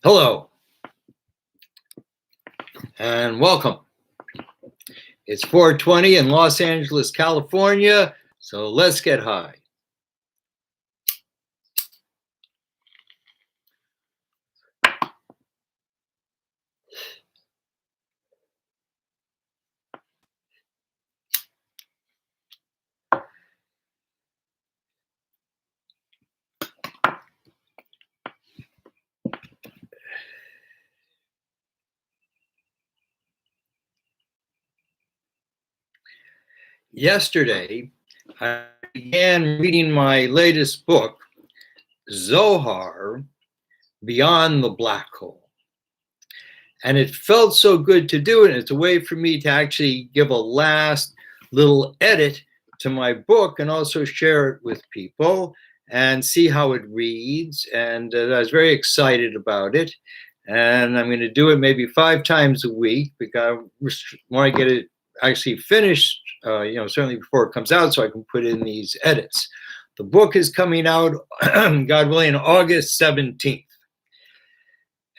Hello and welcome. It's 4:20 in Los Angeles, California, so let's get high. Yesterday, I began reading my latest book, Zohar Beyond the BlackWhole. And it felt so good to do it. It's a way for me to actually give a last little edit to my book and also share it with people and see how it reads. And I was very excited about it. And I'm going to do it maybe 5 times a week because I want to get it actually finished, certainly before it comes out so I can put in these edits. The book is coming out, God willing, August 17th.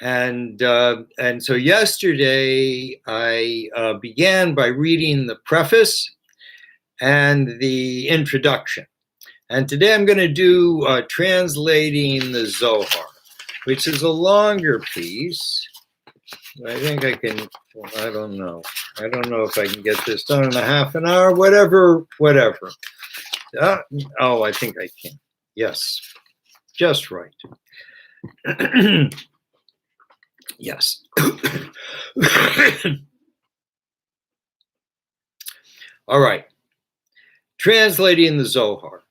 And so yesterday I began by reading the preface and the introduction. And today I'm going to do translating the Zohar, which is a longer piece. I think I can, I don't know if I can get this done in a half an hour, whatever. Oh, I think I can. Yes, just right. Yes. All right. Translating the Zohar.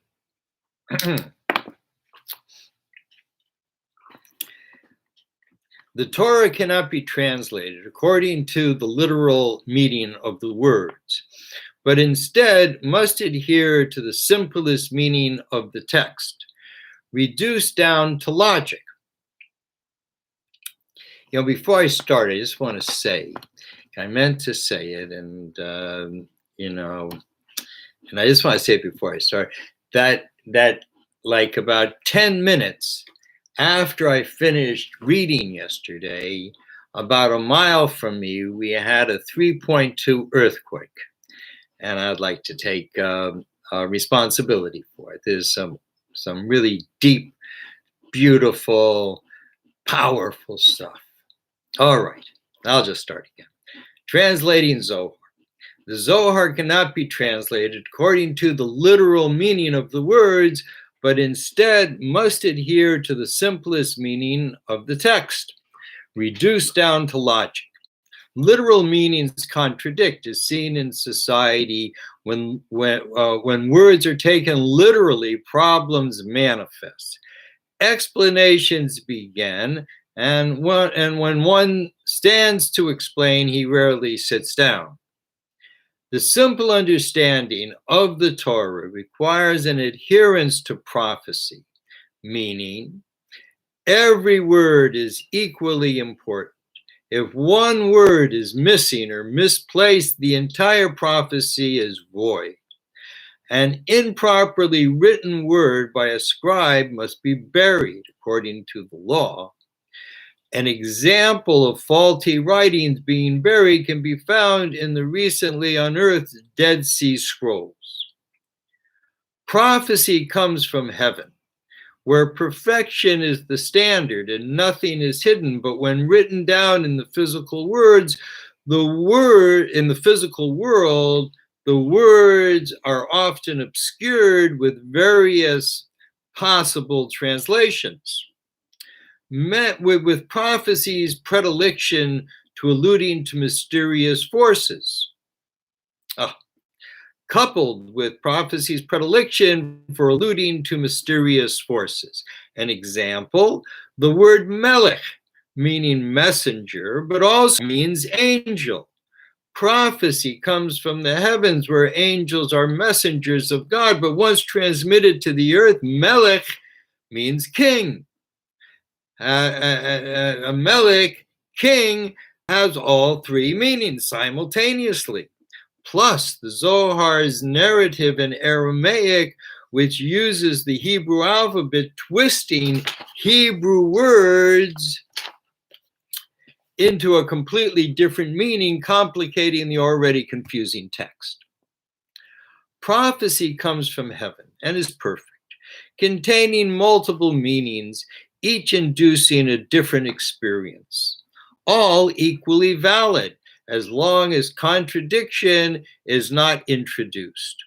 The Torah cannot be translated according to the literal meaning of the words, but instead must adhere to the simplest meaning of the text, reduced down to logic. Before I start, I just want to say, I meant to say it, and and I just want to say it before I start, that like about 10 minutes after I finished reading yesterday, about a mile from me, we had a 3.2 earthquake. And I'd like to take responsibility for it. There's some really deep, beautiful, powerful stuff. All right, I'll just start again. Translating Zohar. The Zohar cannot be translated according to the literal meaning of the words, but instead must adhere to the simplest meaning of the text, reduced down to logic. Literal meanings contradict, as seen in society. When words are taken literally, problems manifest. Explanations begin, and when one stands to explain, he rarely sits down. The simple understanding of the Torah requires an adherence to prophecy, meaning every word is equally important. If one word is missing or misplaced, the entire prophecy is void. An improperly written word by a scribe must be buried, according to the law. An example of faulty writings being buried can be found in the recently unearthed Dead Sea Scrolls. Prophecy comes from heaven, where perfection is the standard and nothing is hidden, but when written down in the physical words, in the physical world, the words are often obscured with various possible translations. Met with prophecy's predilection to alluding to mysterious forces. Coupled with prophecy's predilection for alluding to mysterious forces. An example, the word melech, meaning messenger, but also means angel. Prophecy comes from the heavens where angels are messengers of God, but once transmitted to the earth, melech means king. A melech, king, has all 3 meanings simultaneously. Plus, the Zohar's narrative in Aramaic, which uses the Hebrew alphabet, twisting Hebrew words into a completely different meaning, complicating the already confusing text. Prophecy comes from heaven and is perfect, containing multiple meanings, each inducing a different experience, all equally valid as long as contradiction is not introduced.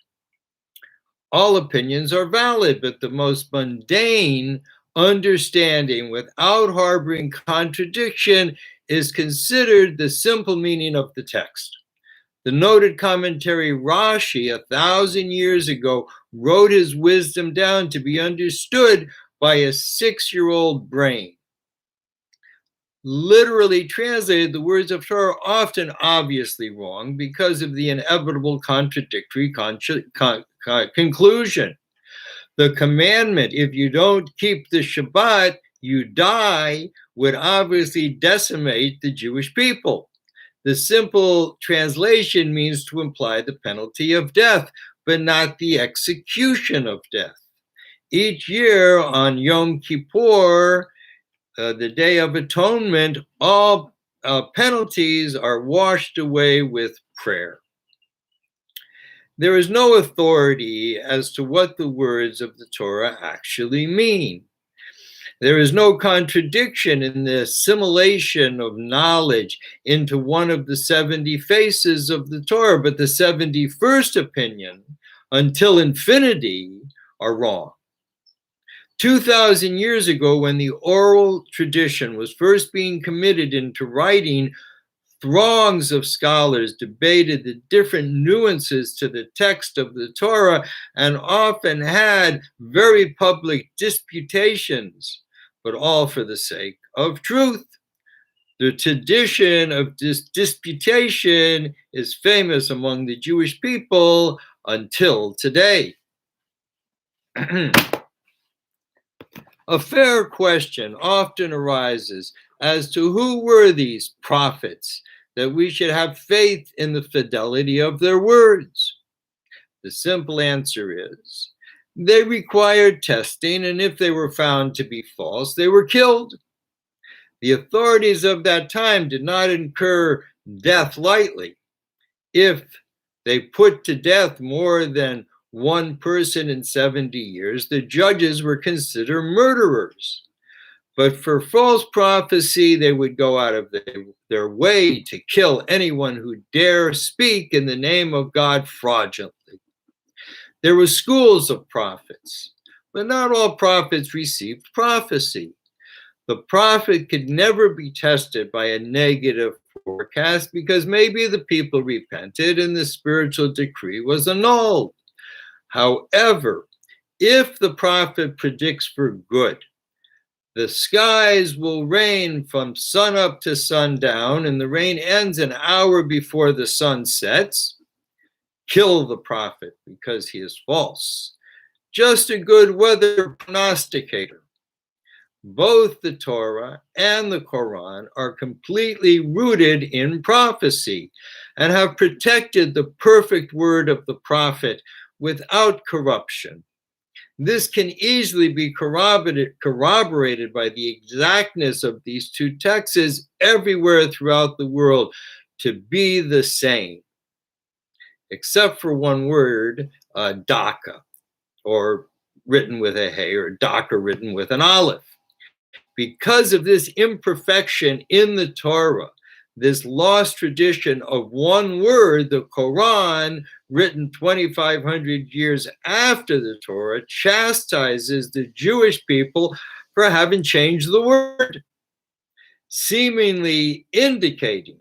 All opinions are valid, but the most mundane understanding without harboring contradiction is considered the simple meaning of the text. The noted commentary Rashi 1,000 years ago wrote his wisdom down to be understood by a 6-year-old brain. Literally translated, the words of Torah are often obviously wrong because of the inevitable contradictory conclusion. The commandment, if you don't keep the Shabbat, you die, would obviously decimate the Jewish people. The simple translation means to imply the penalty of death, but not the execution of death. Each year on Yom Kippur, the Day of Atonement, all penalties are washed away with prayer. There is no authority as to what the words of the Torah actually mean. There is no contradiction in the assimilation of knowledge into one of the 70 faces of the Torah, but the 71st opinion, until infinity, are wrong. 2,000 years ago, when the oral tradition was first being committed into writing, throngs of scholars debated the different nuances to the text of the Torah and often had very public disputations, but all for the sake of truth. The tradition of this disputation is famous among the Jewish people until today. A fair question often arises as to who were these prophets that we should have faith in the fidelity of their words. The simple answer is they required testing, and if they were found to be false, they were killed. The authorities of that time did not incur death lightly. If they put to death more than one person in 70 years, the judges were considered murderers. But for false prophecy, they would go out of their way to kill anyone who dare speak in the name of God fraudulently. There were schools of prophets, but not all prophets received prophecy. The prophet could never be tested by a negative forecast because maybe the people repented and the spiritual decree was annulled. However, if the prophet predicts for good, the skies will rain from sunup to sundown, and the rain ends an hour before the sun sets, kill the prophet because he is false. Just a good weather prognosticator. Both the Torah and the Quran are completely rooted in prophecy and have protected the perfect word of the prophet without corruption. This can easily be corroborated by the exactness of these two texts everywhere throughout the world to be the same, except for one word, daka, or written with a hey, or daka written with an aleph. Because of this imperfection in the Torah, this lost tradition of one word, the Quran, written 2,500 years after the Torah, chastises the Jewish people for having changed the word, seemingly indicating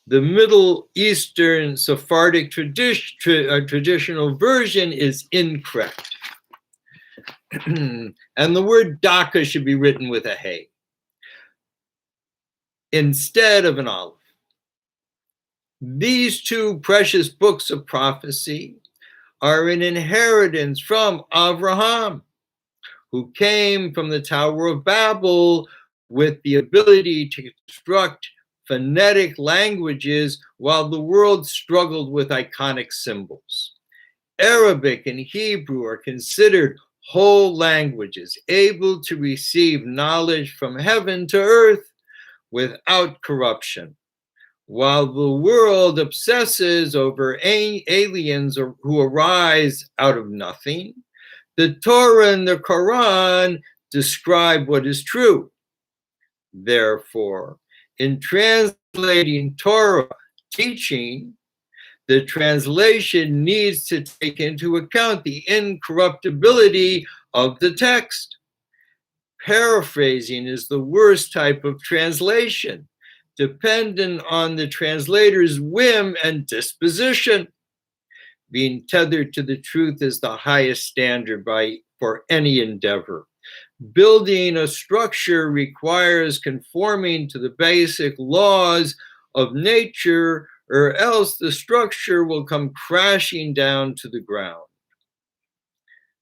the Middle Eastern Sephardic traditional version is incorrect. And the word daka should be written with a hey instead of an aleph. These two precious books of prophecy are an inheritance from Abraham, who came from the Tower of Babel with the ability to construct phonetic languages while the world struggled with iconic symbols. Arabic and Hebrew are considered whole languages, able to receive knowledge from heaven to earth without corruption. While the world obsesses over aliens who arise out of nothing, the Torah and the Quran describe what is true. Therefore, in translating Torah teaching, the translation needs to take into account the incorruptibility of the text. Paraphrasing is the worst type of translation, dependent on the translator's whim and disposition. Being tethered to the truth is the highest standard for any endeavor. Building a structure requires conforming to the basic laws of nature, or else the structure will come crashing down to the ground.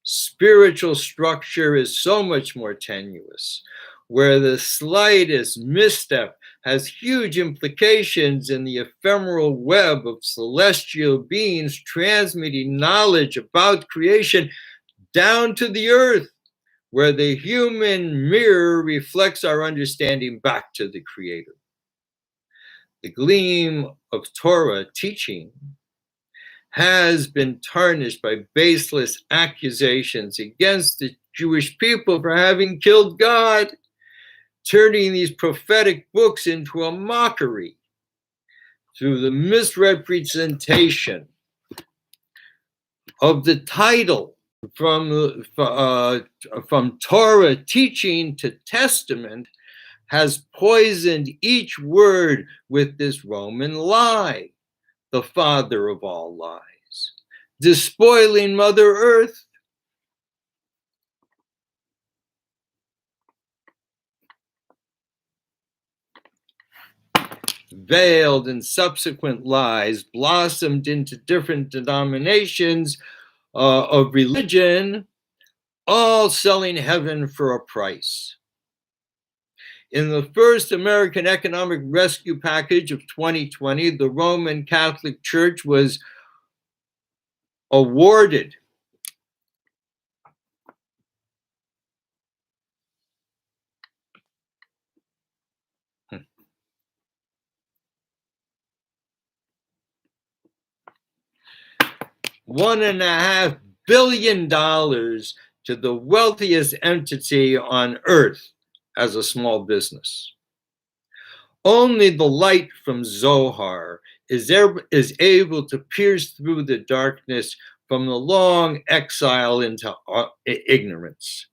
Spiritual structure is so much more tenuous, where the slightest misstep has huge implications in the ephemeral web of celestial beings transmitting knowledge about creation down to the earth, where the human mirror reflects our understanding back to the Creator. The gleam of Torah teaching has been tarnished by baseless accusations against the Jewish people for having killed God, turning these prophetic books into a mockery through the misrepresentation of the title from Torah teaching to Testament has poisoned each word with this Roman lie, the father of all lies, despoiling Mother Earth. Veiled in subsequent lies blossomed into different denominations of religion, all selling heaven for a price. In the first American Economic Rescue Package of 2020, the Roman Catholic Church was awarded $1.5 billion to the wealthiest entity on earth as a small business. Only the light from Zohar is able to pierce through the darkness from the long exile into ignorance,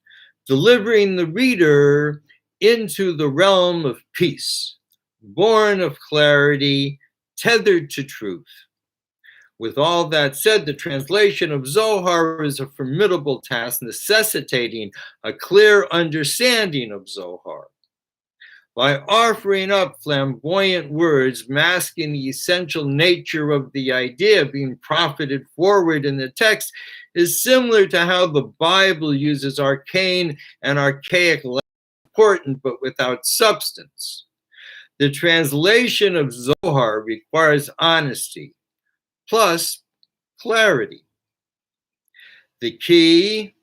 delivering the reader into the realm of peace, born of clarity, tethered to truth. With all that said, the translation of Zohar is a formidable task, necessitating a clear understanding of Zohar. By offering up flamboyant words masking the essential nature of the idea being profited forward in the text is similar to how the Bible uses arcane and archaic language, important but without substance. The translation of Zohar requires honesty, plus clarity. The key,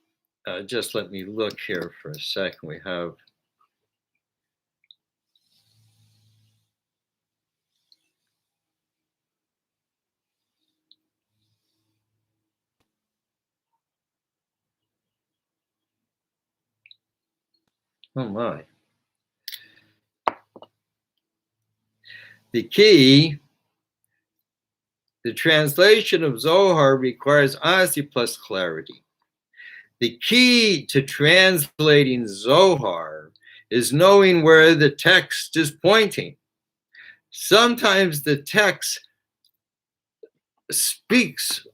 just let me look here for a second. We have oh my. The key, the translation of Zohar requires honesty plus clarity. The key to translating Zohar is knowing where the text is pointing. Sometimes the text speaks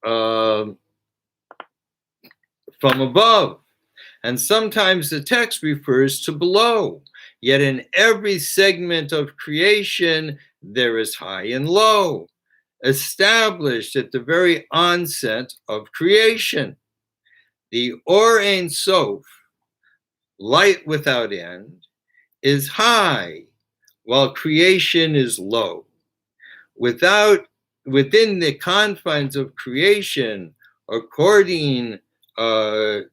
from above, and sometimes the text refers to below. Yet in every segment of creation, there is high and low, established at the very onset of creation. The Or Ein Sof, light without end, is high, while creation is low. Within the confines of creation, according to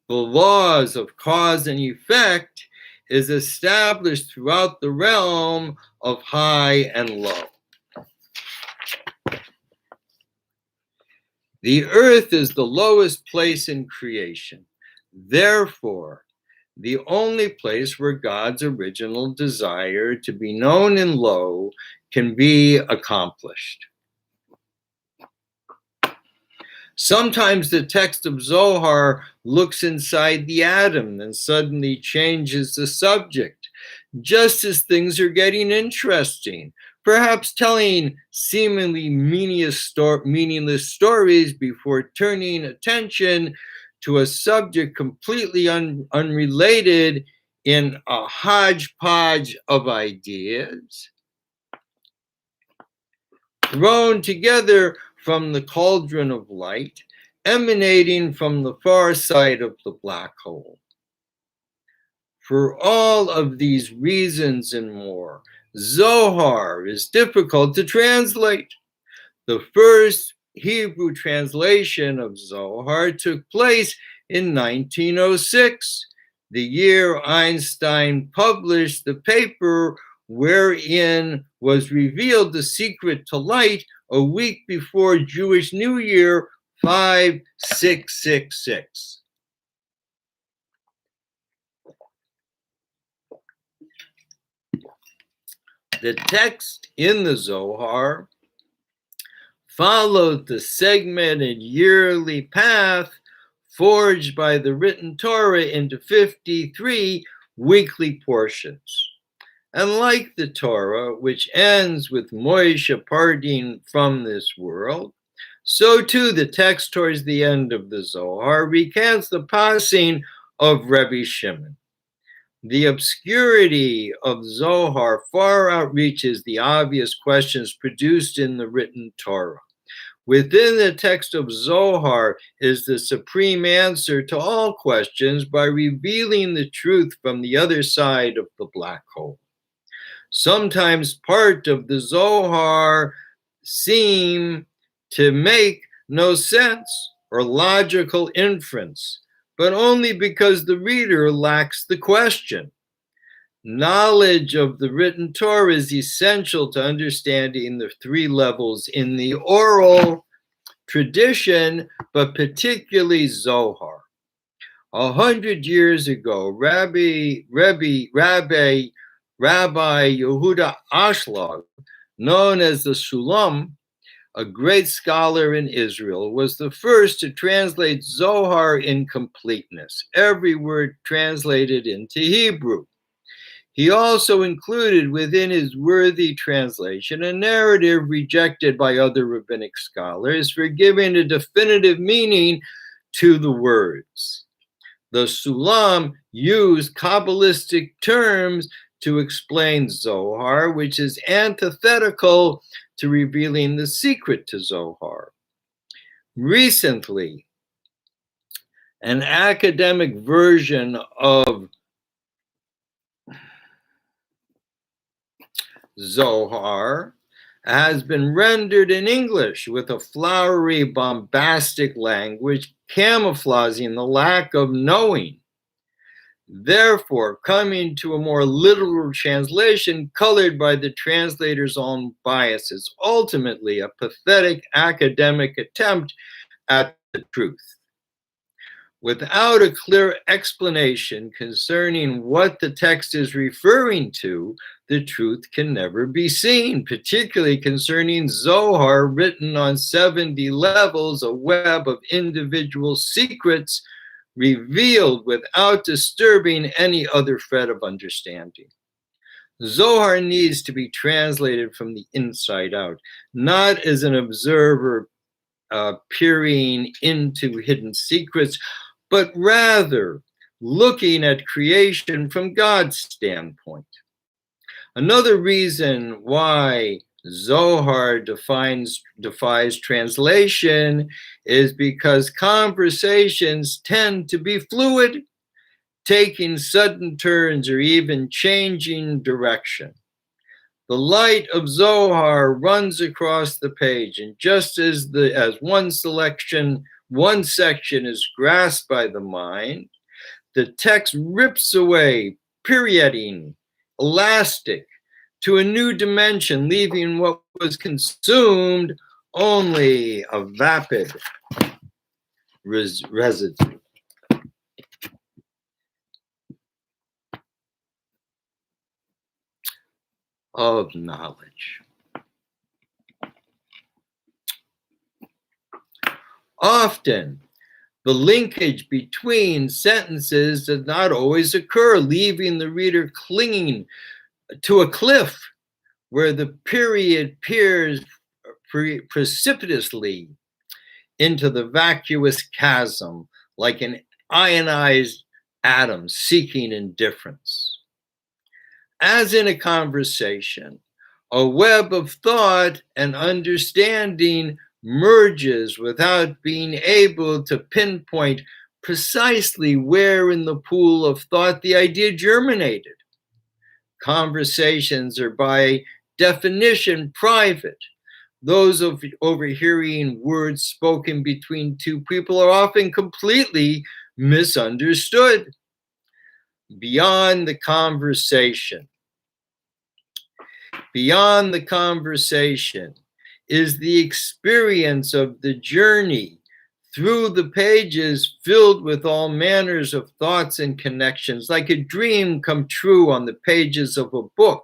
the laws of cause and effect is established throughout the realm of high and low. The earth is the lowest place in creation. Therefore, the only place where God's original desire to be known in low can be accomplished. Sometimes the text of Zohar looks inside the atom and suddenly changes the subject, just as things are getting interesting, perhaps telling seemingly meaningless stories before turning attention to a subject completely unrelated in a hodgepodge of ideas thrown together from the cauldron of light, emanating from the far side of the black hole. For all of these reasons and more, Zohar is difficult to translate. The first Hebrew translation of Zohar took place in 1906, the year Einstein published the paper wherein was revealed the secret to light a week before Jewish New Year 5666. The text in the Zohar followed the segmented yearly path forged by the written Torah into 53 weekly portions. And like the Torah, which ends with Moshe parting from this world, so too the text towards the end of the Zohar recants the passing of Rebbe Shimon. The obscurity of Zohar far outreaches the obvious questions produced in the written Torah. Within the text of Zohar is the supreme answer to all questions by revealing the truth from the other side of the black hole. Sometimes part of the Zohar seem to make no sense or logical inference, but only because the reader lacks the question. Knowledge of the written Torah is essential to understanding the three levels in the oral tradition, but particularly Zohar. 100 years ago, Rabbi Yehuda Ashlag, known as the Sulam, a great scholar in Israel, was the first to translate Zohar in completeness, every word translated into Hebrew. He also included within his worthy translation a narrative rejected by other rabbinic scholars for giving a definitive meaning to the words. The Sulam used Kabbalistic terms to explain Zohar, which is antithetical to revealing the secret to Zohar. Recently, an academic version of Zohar has been rendered in English with a flowery, bombastic language camouflaging the lack of knowing. Therefore, coming to a more literal translation colored by the translator's own biases, ultimately a pathetic academic attempt at the truth. Without a clear explanation concerning what the text is referring to, the truth can never be seen, particularly concerning Zohar, written on 70 levels, a web of individual secrets revealed without disturbing any other thread of understanding. Zohar needs to be translated from the inside out, not as an observer peering into hidden secrets, but rather looking at creation from God's standpoint. Another reason why Zohar defies translation is because conversations tend to be fluid, taking sudden turns or even changing direction. The light of Zohar runs across the page, and just as one section is grasped by the mind, the text rips away, perioding, elastic, to a new dimension, leaving what was consumed only a vapid residue. Of knowledge. Often, the linkage between sentences does not always occur, leaving the reader clinging to a cliff where the period peers precipitously into the vacuous chasm like an ionized atom seeking indifference. As in a conversation, a web of thought and understanding merges without being able to pinpoint precisely where in the pool of thought the idea germinated. Conversations are by definition private. Those of overhearing words spoken between two people are often completely misunderstood. Beyond the conversation is the experience of the journey through the pages filled with all manners of thoughts and connections, like a dream come true on the pages of a book.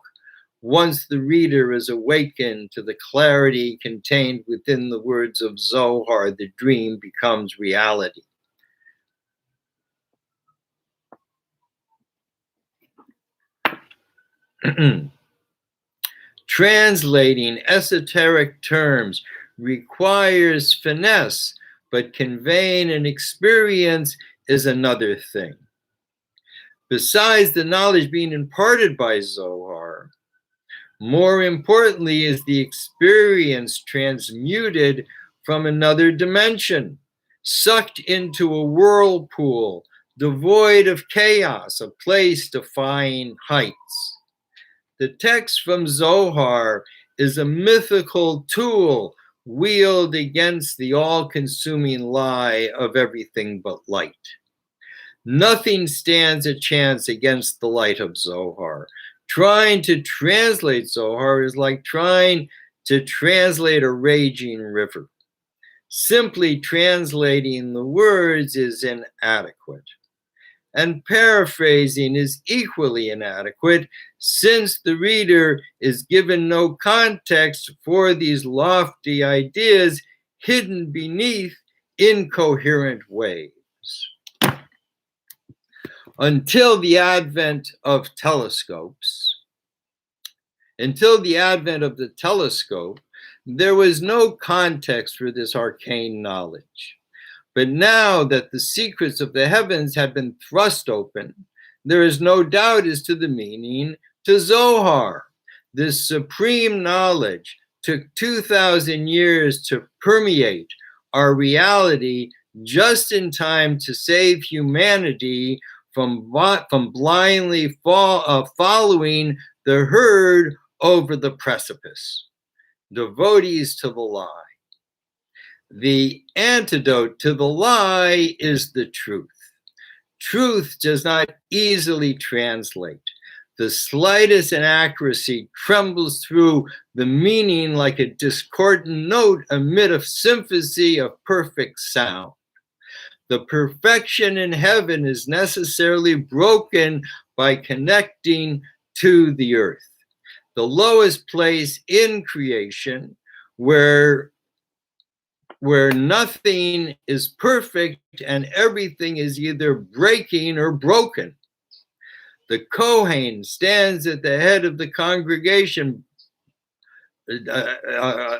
Once the reader is awakened to the clarity contained within the words of Zohar, the dream becomes reality. Translating esoteric terms requires finesse, but conveying an experience is another thing. Besides the knowledge being imparted by Zohar, more importantly is the experience transmuted from another dimension, sucked into a whirlpool, devoid of chaos, a place defying heights. The text from Zohar is a mythical tool wielded against the all-consuming lie of everything but light. Nothing stands a chance against the light of Zohar. Trying to translate Zohar is like trying to translate a raging river. Simply translating the words is inadequate. And paraphrasing is equally inadequate, since the reader is given no context for these lofty ideas hidden beneath incoherent waves. Until the advent of the telescope, there was no context for this arcane knowledge. But now that the secrets of the heavens have been thrust open, there is no doubt as to the meaning to Zohar. This supreme knowledge took 2,000 years to permeate our reality just in time to save humanity from blindly following the herd over the precipice. Devotees to the lie. The antidote to the lie is the truth. Truth does not easily translate. The slightest inaccuracy trembles through the meaning like a discordant note amid a symphony of perfect sound. The perfection in heaven is necessarily broken by connecting to the earth, the lowest place in creation, where nothing is perfect and everything is either breaking or broken. The Kohen stands at the head of the congregation. The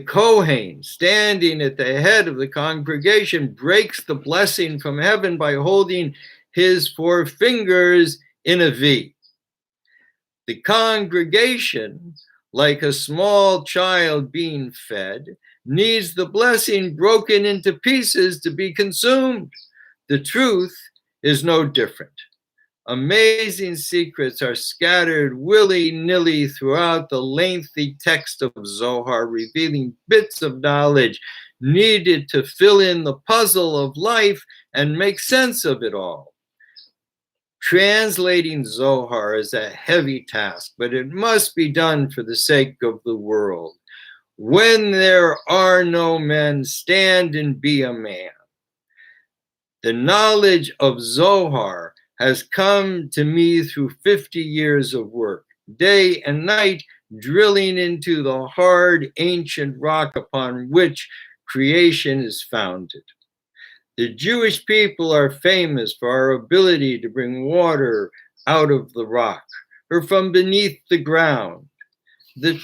Kohen, standing at the head of the congregation, breaks the blessing from heaven by holding his 4 fingers in a V. The congregation, like a small child being fed, needs the blessing broken into pieces to be consumed. The truth is no different. Amazing secrets are scattered willy-nilly throughout the lengthy text of Zohar, revealing bits of knowledge needed to fill in the puzzle of life and make sense of it all. Translating Zohar is a heavy task, but it must be done for the sake of the world. When there are no men, stand and be a man. The knowledge of Zohar has come to me through 50 years of work, day and night, drilling into the hard, ancient rock upon which creation is founded. The Jewish people are famous for our ability to bring water out of the rock or from beneath the ground. The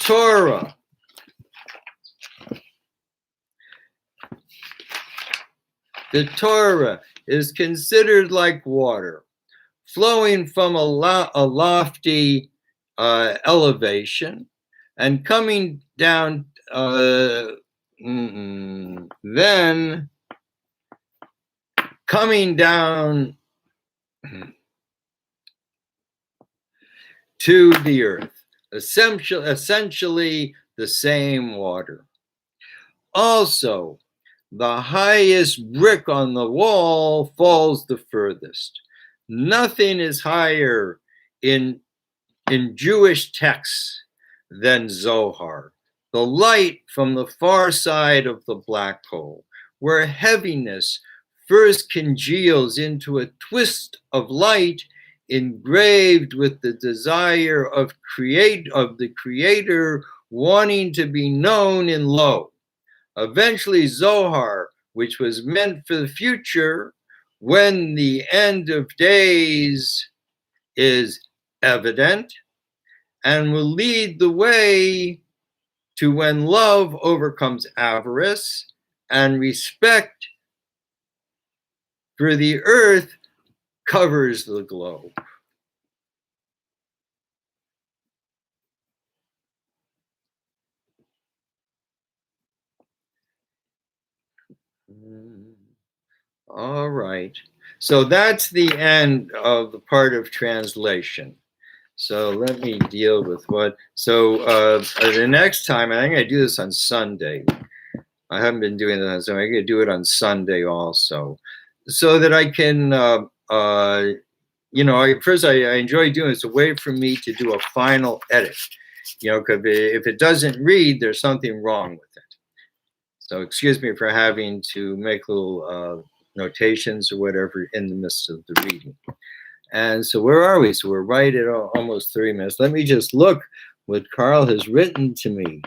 Torah is considered like water, flowing from a lofty elevation and coming down, then coming down to the earth, essentially the same water. Also, the highest brick on the wall falls the furthest. Nothing is higher in Jewish texts than Zohar, the light from the far side of the black hole, where heaviness first congeals into a twist of light engraved with the desire of the creator wanting to be known in low. Eventually Zohar, which was meant for the future, when the end of days is evident, and will lead the way to when love overcomes avarice and respect for the earth covers the globe. All right. So that's the end of the part of translation. So let me deal with what. So the next time, I think I do this on Sunday. I haven't been doing that, so I'm going to do it on Sunday also, so that I can, first I enjoy doing it. It's a way for me to do a final edit, because if it doesn't read, there's something wrong with it. So excuse me for having to make little notations or whatever in the midst of the reading. And so where are we? So we're right at almost 30 minutes. Let me just look what Carl has written to me.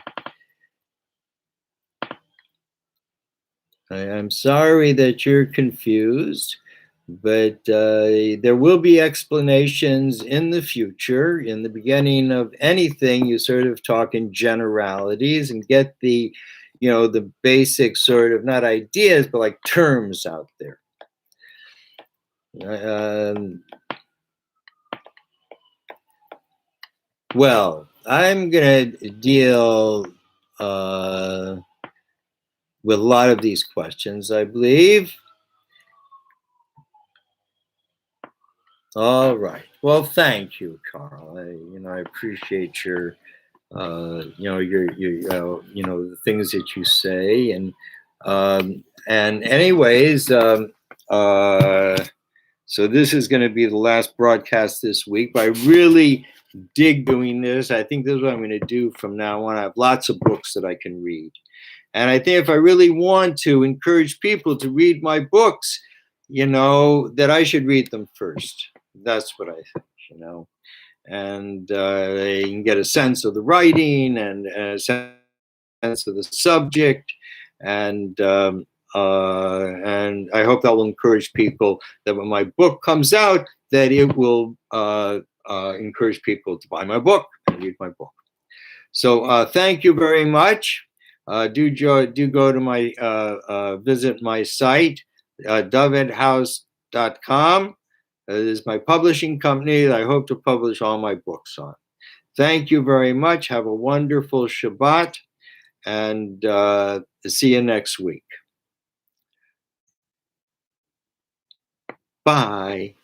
I'm sorry that you're confused, but there will be explanations in the future. In the beginning of anything, you sort of talk in generalities and get the, the basic sort of, not ideas, but like terms out there. Well, I'm going to deal with a lot of these questions, I believe. All right. Well, thank you, Carl. I appreciate your, the things that you say, and anyways, so this is going to be the last broadcast this week. But I really dig doing this. I think this is what I'm going to do from now on. I have lots of books that I can read. And I think if I really want to encourage people to read my books, that I should read them first. That's what I think, and they can get a sense of the writing and a sense of the subject. And I hope that will encourage people that when my book comes out, that it will encourage people to buy my book and read my book. So thank you very much. Do go to my visit my site, dovidhouse.com. It is my publishing company that I hope to publish all my books on. Thank you very much. Have a wonderful Shabbat, and see you next week. Bye.